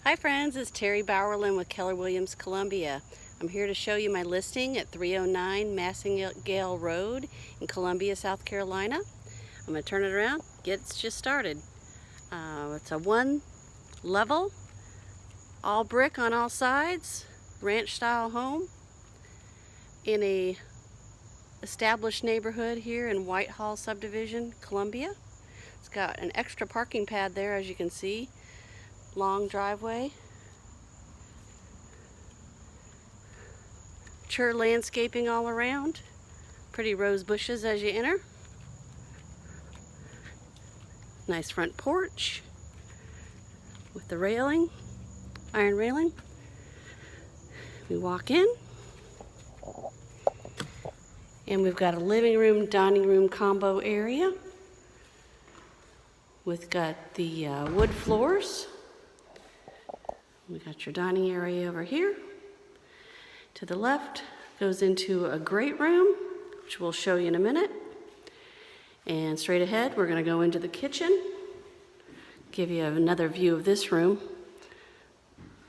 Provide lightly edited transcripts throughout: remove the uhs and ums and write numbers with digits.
Hi friends, it's Terri Bauerlin with Keller Williams Columbia. I'm here to show you my listing at 309 Massingale Road in Columbia, South Carolina. I'm going to turn it around, get it just started. It's a one level, all brick on all sides, ranch style home in a established neighborhood here in Whitehall subdivision, Columbia. It's got an extra parking pad there, as you can see. Long driveway. Mature landscaping all around. Pretty rose bushes as you enter. Nice front porch with the railing, iron railing. We walk in and we've got a living room, dining room combo area. We've got the wood floors. We got your dining area over here. To the left goes into a great room, which we'll show you in a minute. And straight ahead, we're going to go into the kitchen. Give you another view of this room.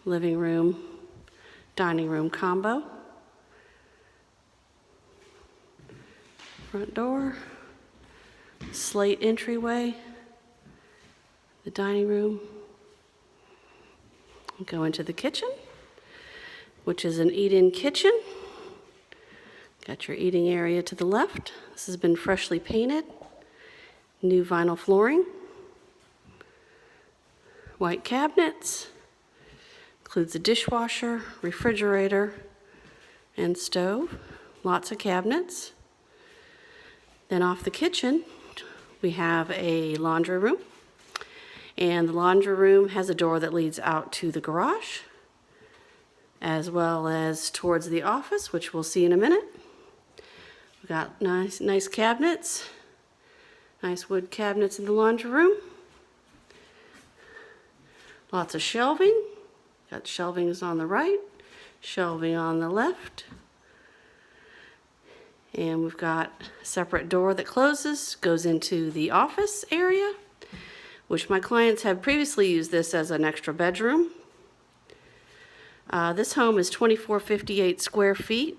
Living room, dining room combo. Front door, slate entryway, the dining room. Go into the kitchen, which is an eat-in kitchen. Got your eating area to the left. This has been freshly painted. New vinyl flooring. White cabinets. Includes a dishwasher, refrigerator, and stove. Lots of cabinets. Then off the kitchen, we have a laundry room. And the laundry room has a door that leads out to the garage, as well as towards the office, which we'll see in a minute. We've got nice cabinets, nice wood cabinets in the laundry room. Lots of shelving. Got shelvings on the right, shelving on the left. And we've got a separate door that closes, goes into the office area, which my clients have previously used this as an extra bedroom. This home is 2458 square feet,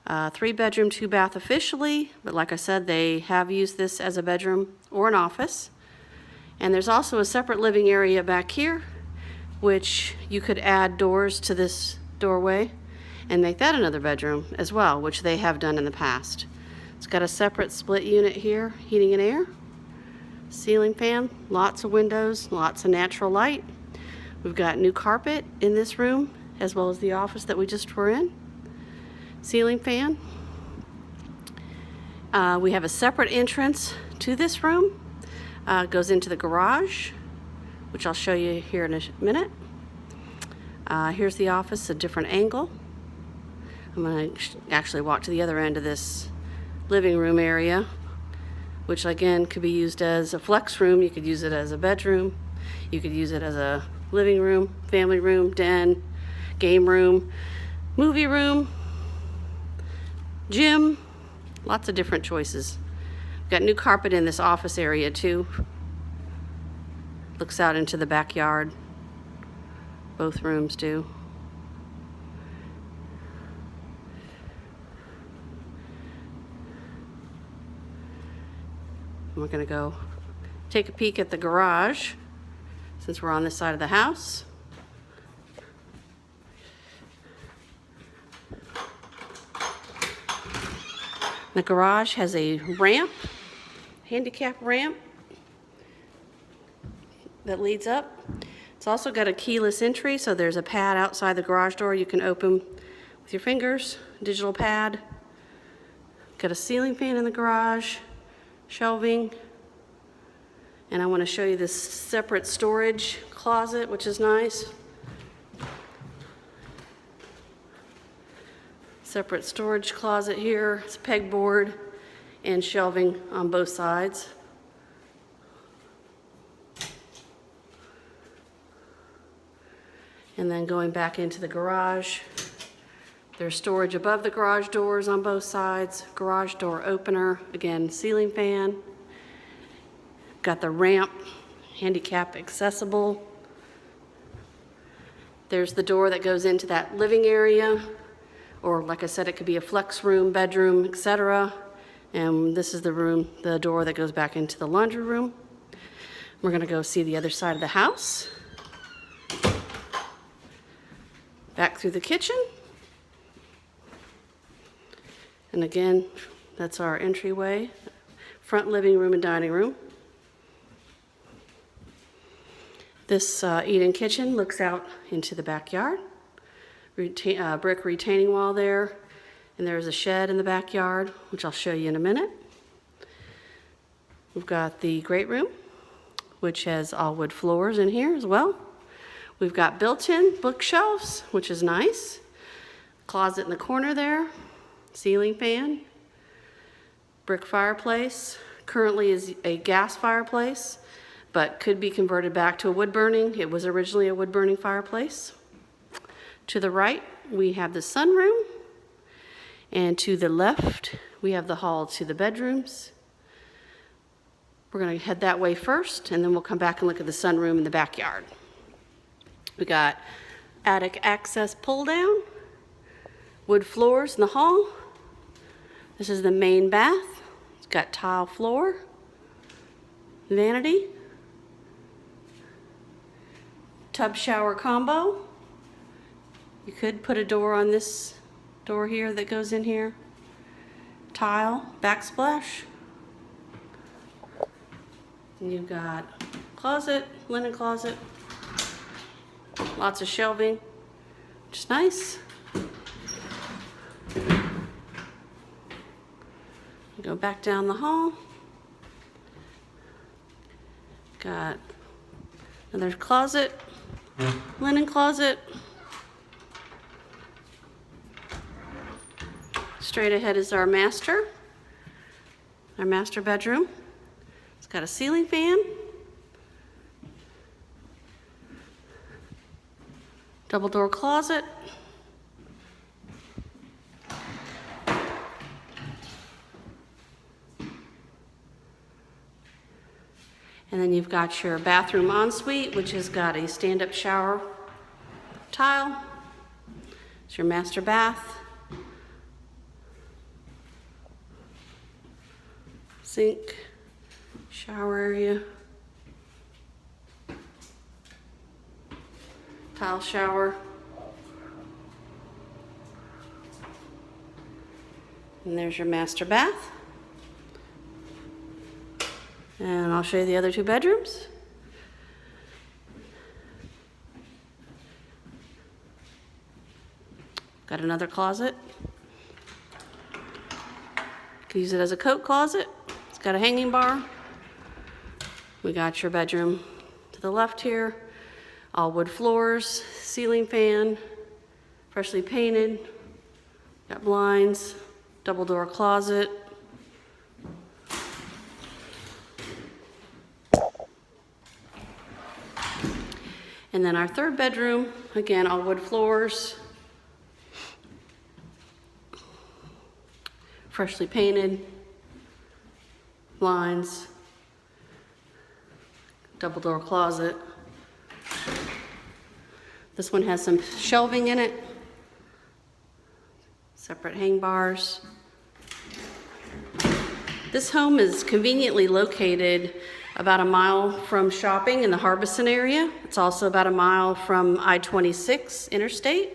3-bedroom, 2-bath officially, but like I said, they have used this as a bedroom or an office. And there's also a separate living area back here, which you could add doors to this doorway and make that another bedroom as well, which they have done in the past. It's got a separate split unit here, heating and air. Ceiling fan, lots of windows, lots of natural light. We've got new carpet in this room, as well as the office that we just were in. Ceiling fan. We have a separate entrance to this room. Goes into the garage, which I'll show you here in a minute. Here's the office, a different angle. I'm going to actually walk to the other end of this living room area, which again could be used as a flex room. You could use it as a bedroom. You could use it as a living room, family room, den, game room, movie room, gym, lots of different choices. We've got new carpet in this office area too. Looks out into the backyard. Both rooms do. We're going to go take a peek at the garage since we're on this side of the house. The garage has a ramp, handicap ramp that leads up. It's also got a keyless entry, so there's a pad outside the garage door you can open with your fingers, digital pad. Got a ceiling fan in the garage. Shelving, and I want to show you this separate storage closet, which is nice. Separate storage closet here. It's pegboard and shelving on both sides. And then going back into the garage, there's storage above the garage doors on both sides, garage door opener, again, ceiling fan. Got the ramp, handicap accessible. There's the door that goes into that living area, or like I said, it could be a flex room, bedroom, etc. And this is the door that goes back into the laundry room. We're gonna go see the other side of the house. Back through the kitchen. And again, that's our entryway. Front living room and dining room. This eat-in kitchen looks out into the backyard. Brick retaining wall there. And there's a shed in the backyard, which I'll show you in a minute. We've got the great room, which has all wood floors in here as well. We've got built-in bookshelves, which is nice. Closet in the corner there. Ceiling fan. Brick fireplace. Currently is a gas fireplace, but could be converted back to a wood burning. It was originally a wood burning fireplace. To the right, we have the sunroom. And to the left, we have the hall to the bedrooms. We're gonna head that way first, and then we'll come back and look at the sunroom in the backyard. We got attic access pull down, wood floors in the hall. This is the main bath. It's got tile floor, vanity, tub shower combo. You could put a door on this door here that goes in here. Tile, backsplash. And you've got closet, linen closet, lots of shelving, which is nice. Go back down the hall. Got another closet, linen closet. Straight ahead is our master bedroom. It's got a ceiling fan, double door closet, and then you've got your bathroom ensuite, which has got a stand-up shower tile. It's your master bath. Sink, shower area, tile shower, and there's your master bath. And I'll show you the other two bedrooms. Got another closet. Can use it as a coat closet. It's got a hanging bar. We got your bedroom to the left here. All wood floors, ceiling fan, freshly painted. Got blinds, double door closet. And then our third bedroom, again, all wood floors, freshly painted, blinds, double door closet. This one has some shelving in it, separate hang bars. This home is conveniently located about a mile from shopping in the Harbison area. It's also about a mile from I-26 interstate.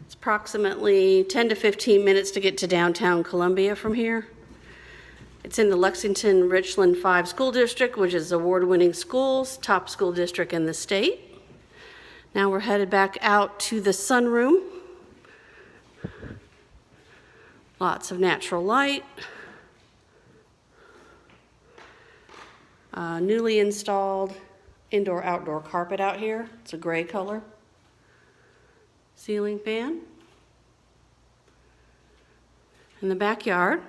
It's approximately 10 to 15 minutes to get to downtown Columbia from here. It's in the Lexington-Richland 5 school district, which is award-winning schools, top school district in the state. Now we're headed back out to the sunroom. Lots of natural light. Newly installed indoor-outdoor carpet out here. It's a gray color. Ceiling fan. In the backyard,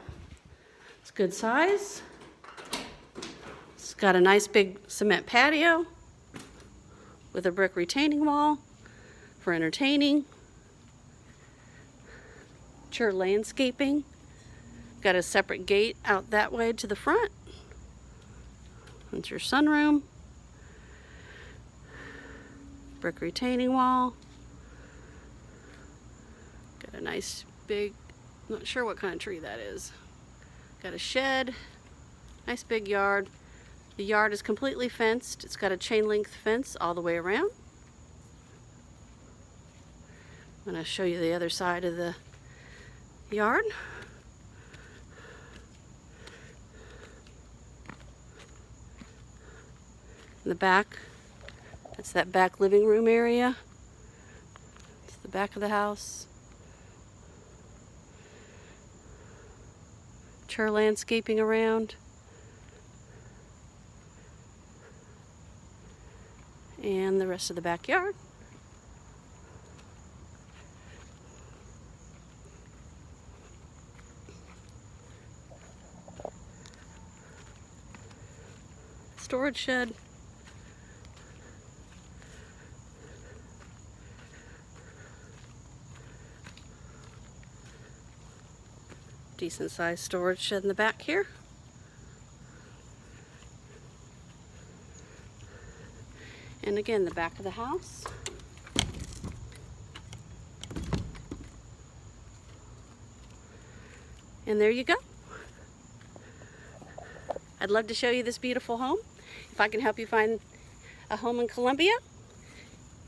it's good size. It's got a nice big cement patio with a brick retaining wall for entertaining. Mature landscaping. Got a separate gate out that way to the front. That's your sunroom. Brick retaining wall. Got a nice big, not sure what kind of tree that is. Got a shed, nice big yard. The yard is completely fenced. It's got a chain link fence all the way around. I'm going to show you the other side of the yard. In the back, that's that back living room area. It's the back of the house. Mature landscaping around. And the rest of the backyard. Storage shed. Decent sized storage shed in the back here. And again, the back of the house. And there you go. I'd love to show you this beautiful home. If I can help you find a home in Columbia.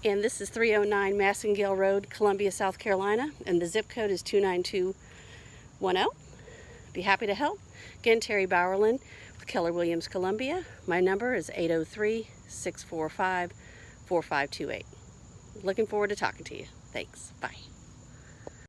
And this is 309 Massingale Road, Columbia, South Carolina. And the zip code is 29210. Be happy to help. Again, Terri Bauerlin with Keller Williams Columbia. My number is 803-645-4528. Looking forward to talking to you. Thanks. Bye.